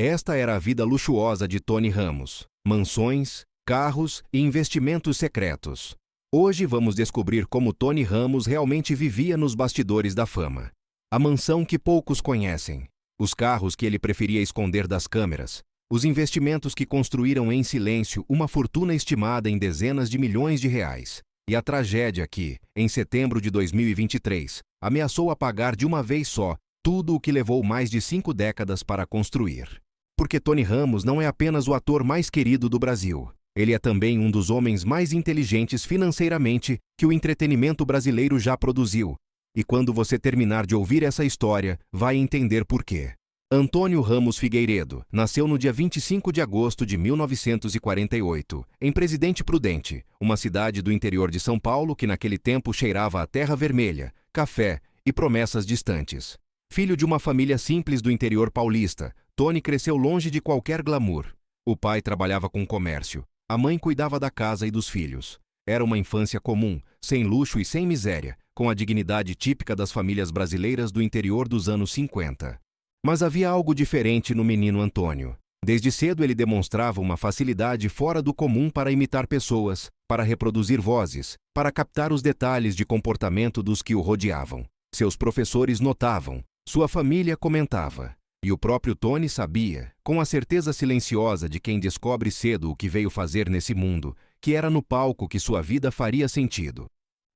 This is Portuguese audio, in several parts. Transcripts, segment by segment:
Esta era a vida luxuosa de Tony Ramos: mansões, carros e investimentos secretos. Hoje vamos descobrir como Tony Ramos realmente vivia nos bastidores da fama. A mansão que poucos conhecem, os carros que ele preferia esconder das câmeras, os investimentos que construíram em silêncio uma fortuna estimada em dezenas de milhões de reais, e a tragédia que, em setembro de 2023, ameaçou apagar de uma vez só tudo o que levou mais de 5 décadas para construir. Porque Tony Ramos não é apenas o ator mais querido do Brasil. Ele é também um dos homens mais inteligentes financeiramente que o entretenimento brasileiro já produziu. E quando você terminar de ouvir essa história, vai entender por quê. Antônio Ramos Figueiredo nasceu no dia 25 de agosto de 1948, em Presidente Prudente, uma cidade do interior de São Paulo que naquele tempo cheirava a terra vermelha, café e promessas distantes. Filho de uma família simples do interior paulista, Tony cresceu longe de qualquer glamour. O pai trabalhava com comércio, a mãe cuidava da casa e dos filhos. Era uma infância comum, sem luxo e sem miséria, com a dignidade típica das famílias brasileiras do interior dos anos 50. Mas havia algo diferente no menino Antônio. Desde cedo ele demonstrava uma facilidade fora do comum para imitar pessoas, para reproduzir vozes, para captar os detalhes de comportamento dos que o rodeavam. Seus professores notavam, sua família comentava. E o próprio Tony sabia, com a certeza silenciosa de quem descobre cedo o que veio fazer nesse mundo, que era no palco que sua vida faria sentido.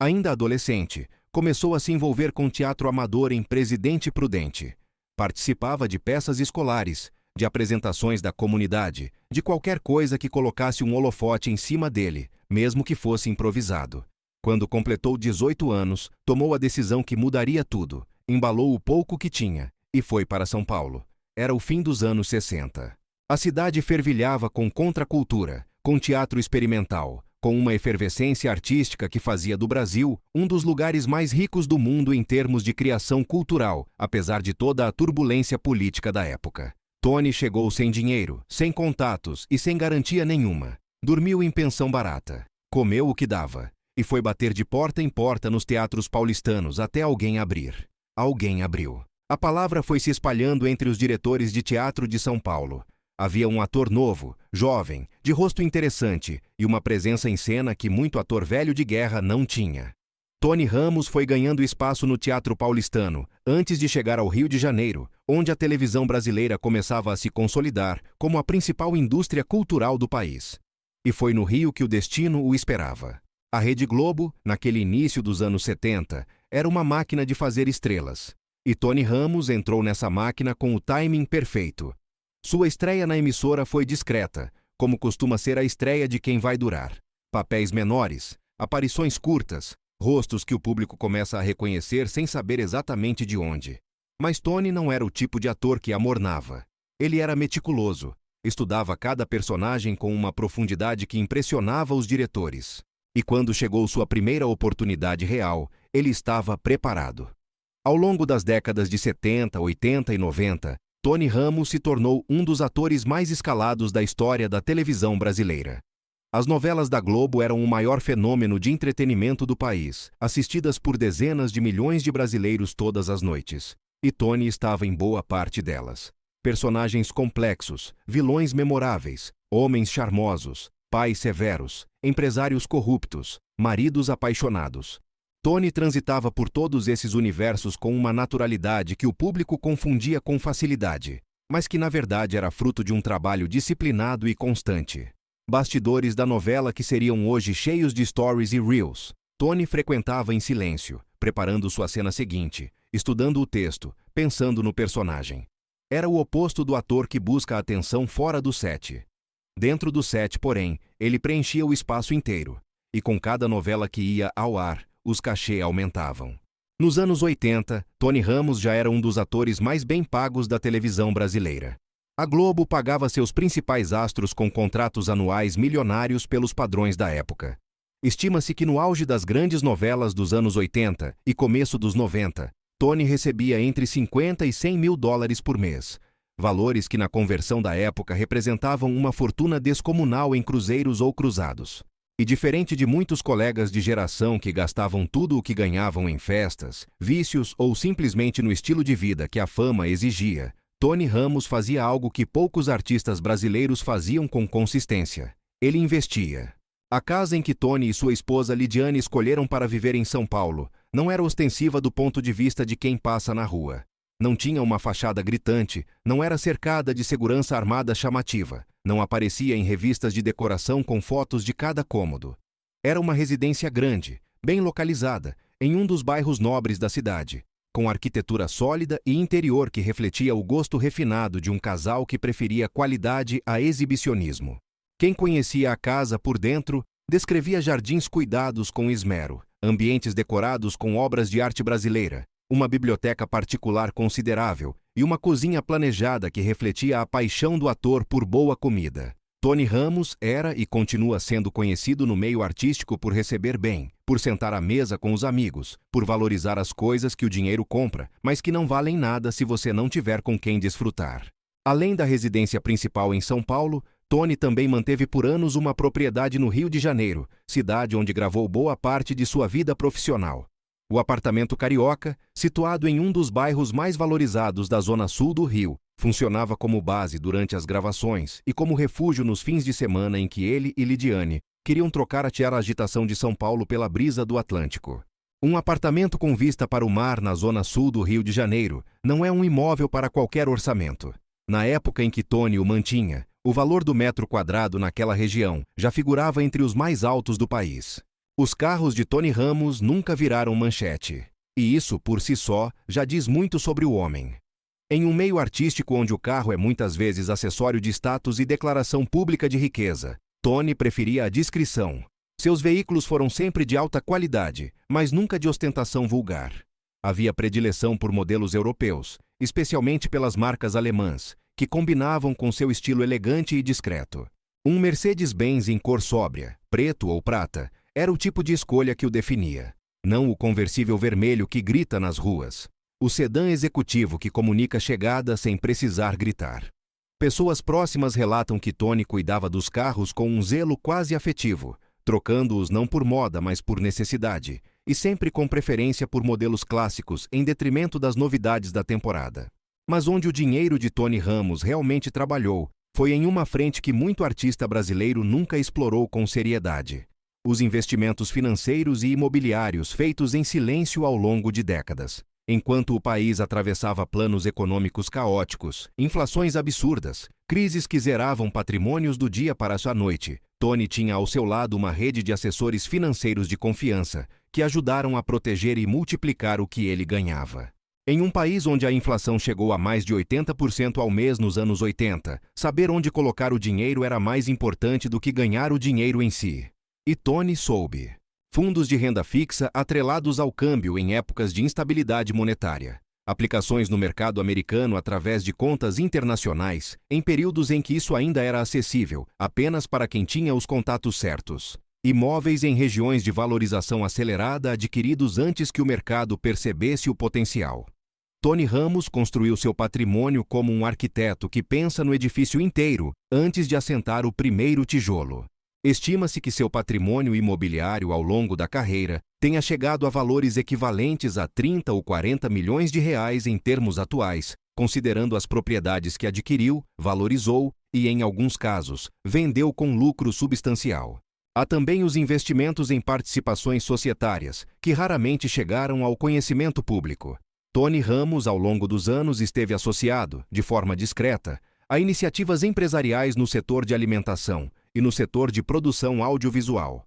Ainda adolescente, começou a se envolver com teatro amador em Presidente Prudente. Participava de peças escolares, de apresentações da comunidade, de qualquer coisa que colocasse um holofote em cima dele, mesmo que fosse improvisado. Quando completou 18 anos, tomou a decisão que mudaria tudo, embalou o pouco que tinha e foi para São Paulo. Era o fim dos anos 60. A cidade fervilhava com contracultura, com teatro experimental, com uma efervescência artística que fazia do Brasil um dos lugares mais ricos do mundo em termos de criação cultural, apesar de toda a turbulência política da época. Tony chegou sem dinheiro, sem contatos e sem garantia nenhuma. Dormiu em pensão barata, comeu o que dava e foi bater de porta em porta nos teatros paulistanos até alguém abrir. Alguém abriu. A palavra foi se espalhando entre os diretores de teatro de São Paulo. Havia um ator novo, jovem, de rosto interessante e uma presença em cena que muito ator velho de guerra não tinha. Tony Ramos foi ganhando espaço no teatro paulistano antes de chegar ao Rio de Janeiro, onde a televisão brasileira começava a se consolidar como a principal indústria cultural do país. E foi no Rio que o destino o esperava. A Rede Globo, naquele início dos anos 70, era uma máquina de fazer estrelas. E Tony Ramos entrou nessa máquina com o timing perfeito. Sua estreia na emissora foi discreta, como costuma ser a estreia de quem vai durar. Papéis menores, aparições curtas, rostos que o público começa a reconhecer sem saber exatamente de onde. Mas Tony não era o tipo de ator que amornava. Ele era meticuloso, estudava cada personagem com uma profundidade que impressionava os diretores. E quando chegou sua primeira oportunidade real, ele estava preparado. Ao longo das décadas de 70, 80 e 90, Tony Ramos se tornou um dos atores mais escalados da história da televisão brasileira. As novelas da Globo eram o maior fenômeno de entretenimento do país, assistidas por dezenas de milhões de brasileiros todas as noites. E Tony estava em boa parte delas. Personagens complexos, vilões memoráveis, homens charmosos, pais severos, empresários corruptos, maridos apaixonados. Tony transitava por todos esses universos com uma naturalidade que o público confundia com facilidade, mas que na verdade era fruto de um trabalho disciplinado e constante. Bastidores da novela que seriam hoje cheios de stories e reels. Tony frequentava em silêncio, preparando sua cena seguinte, estudando o texto, pensando no personagem. Era o oposto do ator que busca a atenção fora do set. Dentro do set, porém, ele preenchia o espaço inteiro, e com cada novela que ia ao ar, os cachê aumentavam. Nos anos 80, Tony Ramos já era um dos atores mais bem pagos da televisão brasileira. A Globo pagava seus principais astros com contratos anuais milionários pelos padrões da época. Estima-se que no auge das grandes novelas dos anos 80 e começo dos 90, Tony recebia entre 50 e 100 mil dólares por mês, valores que na conversão da época representavam uma fortuna descomunal em cruzeiros ou cruzados. E diferente de muitos colegas de geração que gastavam tudo o que ganhavam em festas, vícios ou simplesmente no estilo de vida que a fama exigia, Tony Ramos fazia algo que poucos artistas brasileiros faziam com consistência. Ele investia. A casa em que Tony e sua esposa Lidiane escolheram para viver em São Paulo não era ostensiva do ponto de vista de quem passa na rua. Não tinha uma fachada gritante, não era cercada de segurança armada chamativa, não aparecia em revistas de decoração com fotos de cada cômodo. Era uma residência grande, bem localizada, em um dos bairros nobres da cidade, com arquitetura sólida e interior que refletia o gosto refinado de um casal que preferia qualidade a exibicionismo. Quem conhecia a casa por dentro descrevia jardins cuidados com esmero, ambientes decorados com obras de arte brasileira, uma biblioteca particular considerável e uma cozinha planejada que refletia a paixão do ator por boa comida. Tony Ramos era e continua sendo conhecido no meio artístico por receber bem, por sentar à mesa com os amigos, por valorizar as coisas que o dinheiro compra, mas que não valem nada se você não tiver com quem desfrutar. Além da residência principal em São Paulo, Tony também manteve por anos uma propriedade no Rio de Janeiro, cidade onde gravou boa parte de sua vida profissional. O apartamento carioca, situado em um dos bairros mais valorizados da zona sul do Rio, funcionava como base durante as gravações e como refúgio nos fins de semana em que ele e Lidiane queriam trocar a agitação de São Paulo pela brisa do Atlântico. Um apartamento com vista para o mar na zona sul do Rio de Janeiro não é um imóvel para qualquer orçamento. Na época em que Tony o mantinha, o valor do metro quadrado naquela região já figurava entre os mais altos do país. Os carros de Tony Ramos nunca viraram manchete. E isso, por si só, já diz muito sobre o homem. Em um meio artístico onde o carro é muitas vezes acessório de status e declaração pública de riqueza, Tony preferia a discrição. Seus veículos foram sempre de alta qualidade, mas nunca de ostentação vulgar. Havia predileção por modelos europeus, especialmente pelas marcas alemãs, que combinavam com seu estilo elegante e discreto. Um Mercedes-Benz em cor sóbria, preto ou prata, era o tipo de escolha que o definia. Não o conversível vermelho que grita nas ruas. O sedã executivo que comunica chegada sem precisar gritar. Pessoas próximas relatam que Tony cuidava dos carros com um zelo quase afetivo, trocando-os não por moda, mas por necessidade, e sempre com preferência por modelos clássicos em detrimento das novidades da temporada. Mas onde o dinheiro de Tony Ramos realmente trabalhou foi em uma frente que muito artista brasileiro nunca explorou com seriedade: os investimentos financeiros e imobiliários feitos em silêncio ao longo de décadas. Enquanto o país atravessava planos econômicos caóticos, inflações absurdas, crises que zeravam patrimônios do dia para a noite, Tony tinha ao seu lado uma rede de assessores financeiros de confiança que ajudaram a proteger e multiplicar o que ele ganhava. Em um país onde a inflação chegou a mais de 80% ao mês nos anos 80, saber onde colocar o dinheiro era mais importante do que ganhar o dinheiro em si. E Tony soube. Fundos de renda fixa atrelados ao câmbio em épocas de instabilidade monetária. Aplicações no mercado americano através de contas internacionais, em períodos em que isso ainda era acessível, apenas para quem tinha os contatos certos. Imóveis em regiões de valorização acelerada adquiridos antes que o mercado percebesse o potencial. Tony Ramos construiu seu patrimônio como um arquiteto que pensa no edifício inteiro antes de assentar o primeiro tijolo. Estima-se que seu patrimônio imobiliário ao longo da carreira tenha chegado a valores equivalentes a 30 ou 40 milhões de reais em termos atuais, considerando as propriedades que adquiriu, valorizou e, em alguns casos, vendeu com lucro substancial. Há também os investimentos em participações societárias, que raramente chegaram ao conhecimento público. Tony Ramos, ao longo dos anos, esteve associado, de forma discreta, a iniciativas empresariais no setor de alimentação e no setor de produção audiovisual.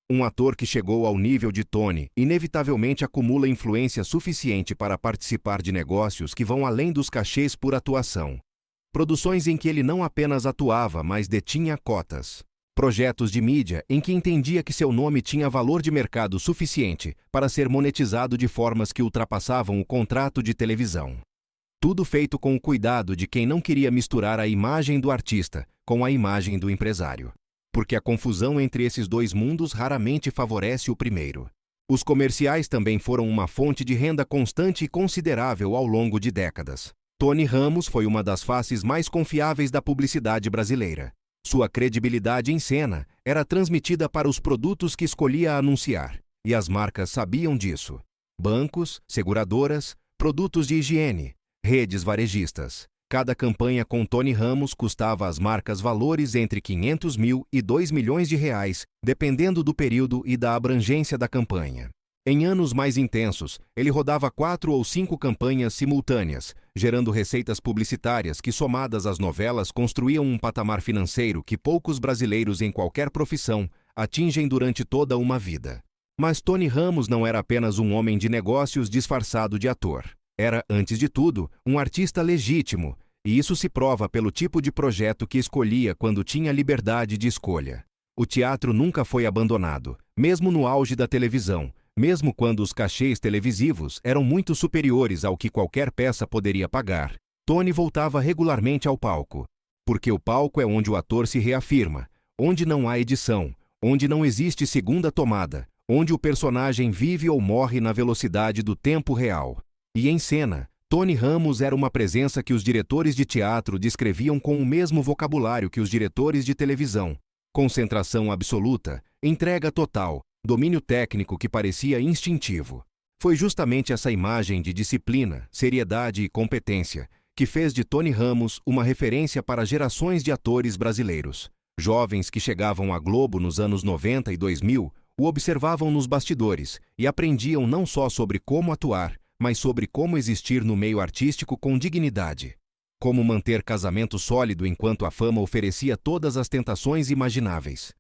Um ator que chegou ao nível de Tony inevitavelmente acumula influência suficiente para participar de negócios que vão além dos cachês por atuação. Produções em que ele não apenas atuava, mas detinha cotas. Projetos de mídia em que entendia que seu nome tinha valor de mercado suficiente para ser monetizado de formas que ultrapassavam o contrato de televisão. Tudo feito com o cuidado de quem não queria misturar a imagem do artista com a imagem do empresário. Porque a confusão entre esses dois mundos raramente favorece o primeiro. Os comerciais também foram uma fonte de renda constante e considerável ao longo de décadas. Tony Ramos foi uma das faces mais confiáveis da publicidade brasileira. Sua credibilidade em cena era transmitida para os produtos que escolhia anunciar, e as marcas sabiam disso. Bancos, seguradoras, produtos de higiene, redes varejistas, Cada campanha com Tony Ramos custava às marcas valores entre 500 mil e 2 milhões de reais, dependendo do período e da abrangência da campanha. Em anos mais intensos, ele rodava 4 ou 5 campanhas simultâneas, gerando receitas publicitárias que, somadas às novelas, construíam um patamar financeiro que poucos brasileiros em qualquer profissão atingem durante toda uma vida. Mas Tony Ramos não era apenas um homem de negócios disfarçado de ator. Era, antes de tudo, um artista legítimo, e isso se prova pelo tipo de projeto que escolhia quando tinha liberdade de escolha. O teatro nunca foi abandonado, mesmo no auge da televisão, mesmo quando os cachês televisivos eram muito superiores ao que qualquer peça poderia pagar. Tony voltava regularmente ao palco, porque o palco é onde o ator se reafirma, onde não há edição, onde não existe segunda tomada, onde o personagem vive ou morre na velocidade do tempo real. E em cena, Tony Ramos era uma presença que os diretores de teatro descreviam com o mesmo vocabulário que os diretores de televisão. Concentração absoluta, entrega total, domínio técnico que parecia instintivo. Foi justamente essa imagem de disciplina, seriedade e competência que fez de Tony Ramos uma referência para gerações de atores brasileiros. Jovens que chegavam à Globo nos anos 90 e 2000 o observavam nos bastidores e aprendiam não só sobre como atuar, mas sobre como existir no meio artístico com dignidade. Como manter casamento sólido enquanto a fama oferecia todas as tentações imagináveis.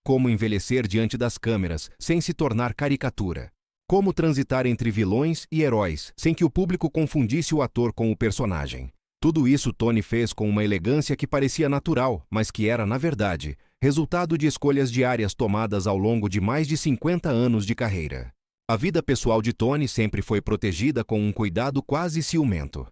Como envelhecer diante das câmeras sem se tornar caricatura. Como transitar entre vilões e heróis sem que o público confundisse o ator com o personagem. Tudo isso Tony fez com uma elegância que parecia natural, mas que era, na verdade, resultado de escolhas diárias tomadas ao longo de mais de 50 anos de carreira. A vida pessoal de Tony sempre foi protegida com um cuidado quase ciumento.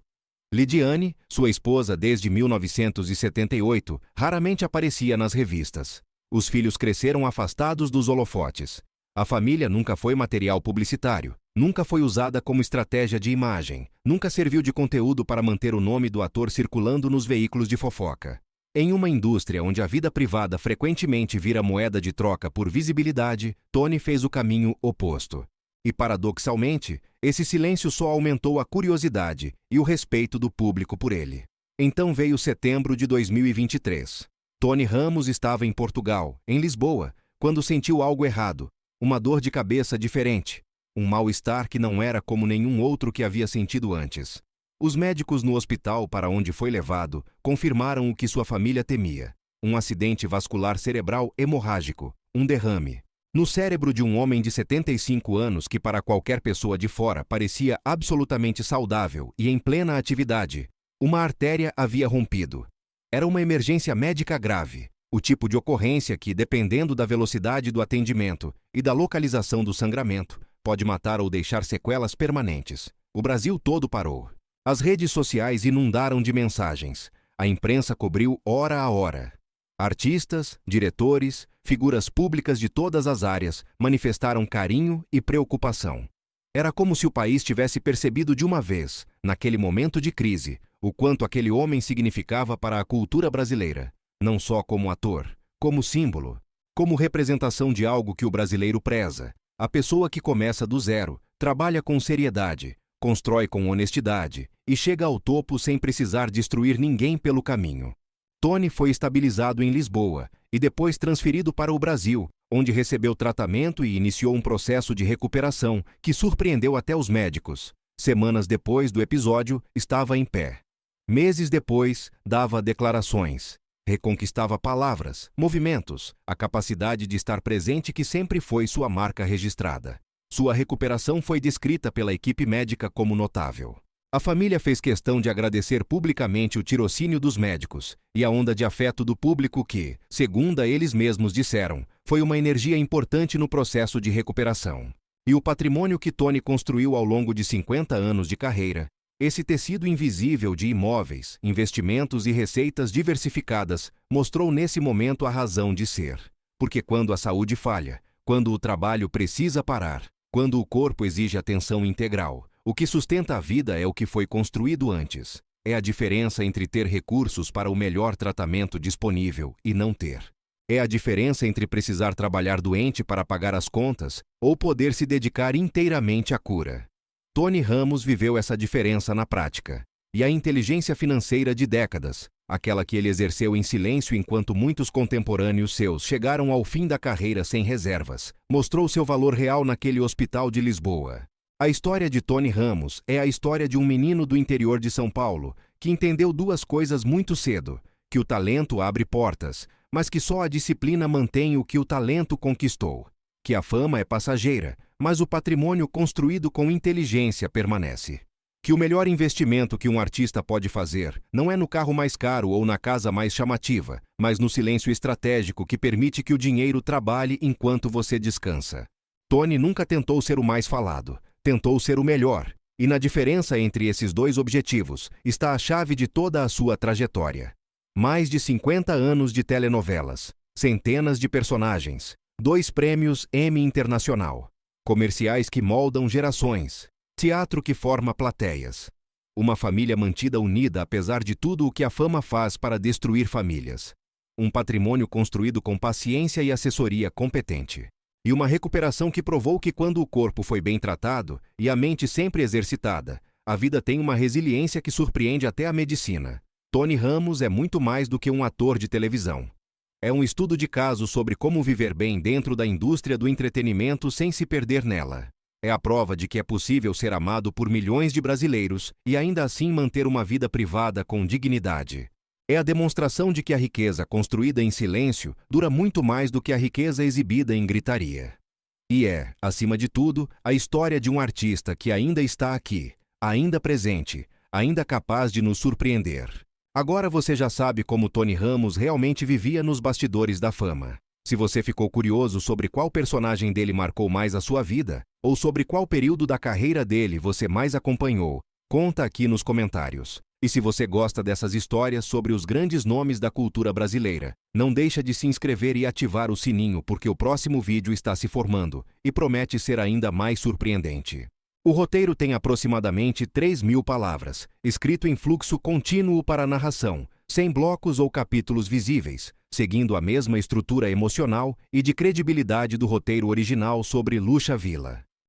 Lidiane, sua esposa desde 1978, raramente aparecia nas revistas. Os filhos cresceram afastados dos holofotes. A família nunca foi material publicitário, nunca foi usada como estratégia de imagem, nunca serviu de conteúdo para manter o nome do ator circulando nos veículos de fofoca. Em uma indústria onde a vida privada frequentemente vira moeda de troca por visibilidade, Tony fez o caminho oposto. E, paradoxalmente, esse silêncio só aumentou a curiosidade e o respeito do público por ele. Então veio setembro de 2023. Tony Ramos estava em Portugal, em Lisboa, quando sentiu algo errado, uma dor de cabeça diferente, um mal-estar que não era como nenhum outro que havia sentido antes. Os médicos no hospital para onde foi levado confirmaram o que sua família temia: um acidente vascular cerebral hemorrágico, um derrame. No cérebro de um homem de 75 anos que para qualquer pessoa de fora parecia absolutamente saudável e em plena atividade, uma artéria havia rompido. Era uma emergência médica grave, o tipo de ocorrência que, dependendo da velocidade do atendimento e da localização do sangramento, pode matar ou deixar sequelas permanentes. O Brasil todo parou. As redes sociais inundaram de mensagens. A imprensa cobriu hora a hora. Artistas, diretores, figuras públicas de todas as áreas manifestaram carinho e preocupação. Era como se o país tivesse percebido de uma vez, naquele momento de crise, o quanto aquele homem significava para a cultura brasileira, não só como ator, como símbolo, como representação de algo que o brasileiro preza, a pessoa que começa do zero, trabalha com seriedade, constrói com honestidade e chega ao topo sem precisar destruir ninguém pelo caminho. Tony foi estabilizado em Lisboa e depois transferido para o Brasil, onde recebeu tratamento e iniciou um processo de recuperação que surpreendeu até os médicos. Semanas depois do episódio, estava em pé. Meses depois, dava declarações. Reconquistava palavras, movimentos, a capacidade de estar presente que sempre foi sua marca registrada. Sua recuperação foi descrita pela equipe médica como notável. A família fez questão de agradecer publicamente o tirocínio dos médicos e a onda de afeto do público que, segundo eles mesmos disseram, foi uma energia importante no processo de recuperação. E o patrimônio que Tony construiu ao longo de 50 anos de carreira, esse tecido invisível de imóveis, investimentos e receitas diversificadas, mostrou nesse momento a razão de ser. Porque quando a saúde falha, quando o trabalho precisa parar, quando o corpo exige atenção integral, o que sustenta a vida é o que foi construído antes. É a diferença entre ter recursos para o melhor tratamento disponível e não ter. É a diferença entre precisar trabalhar doente para pagar as contas ou poder se dedicar inteiramente à cura. Tony Ramos viveu essa diferença na prática. e a inteligência financeira de décadas, aquela que ele exerceu em silêncio enquanto muitos contemporâneos seus chegaram ao fim da carreira sem reservas, mostrou seu valor real naquele hospital de Lisboa. A história de Tony Ramos é a história de um menino do interior de São Paulo que entendeu duas coisas muito cedo: que o talento abre portas, mas que só a disciplina mantém o que o talento conquistou. Que a fama é passageira, mas o patrimônio construído com inteligência permanece. Que o melhor investimento que um artista pode fazer não é no carro mais caro ou na casa mais chamativa, mas no silêncio estratégico que permite que o dinheiro trabalhe enquanto você descansa. Tony nunca tentou ser o mais falado, tentou ser o melhor, e na diferença entre esses dois objetivos está a chave de toda a sua trajetória. Mais de 50 anos de telenovelas, centenas de personagens, 2 prêmios Emmy Internacional, comerciais que moldam gerações, teatro que forma plateias. Uma família mantida unida apesar de tudo o que a fama faz para destruir famílias. Um patrimônio construído com paciência e assessoria competente. E uma recuperação que provou que quando o corpo foi bem tratado e a mente sempre exercitada, a vida tem uma resiliência que surpreende até a medicina. Tony Ramos é muito mais do que um ator de televisão. É um estudo de caso sobre como viver bem dentro da indústria do entretenimento sem se perder nela. É a prova de que é possível ser amado por milhões de brasileiros e ainda assim manter uma vida privada com dignidade. É a demonstração de que a riqueza construída em silêncio dura muito mais do que a riqueza exibida em gritaria. E é, acima de tudo, a história de um artista que ainda está aqui, ainda presente, ainda capaz de nos surpreender. Agora você já sabe como Tony Ramos realmente vivia nos bastidores da fama. Se você ficou curioso sobre qual personagem dele marcou mais a sua vida, ou sobre qual período da carreira dele você mais acompanhou, conta aqui nos comentários. E se você gosta dessas histórias sobre os grandes nomes da cultura brasileira, não deixa de se inscrever e ativar o sininho porque o próximo vídeo está se formando e promete ser ainda mais surpreendente. O roteiro tem aproximadamente 3.000 palavras, escrito em fluxo contínuo para a narração, sem blocos ou capítulos visíveis, seguindo a mesma estrutura emocional e de credibilidade do roteiro original sobre Lucha Villa.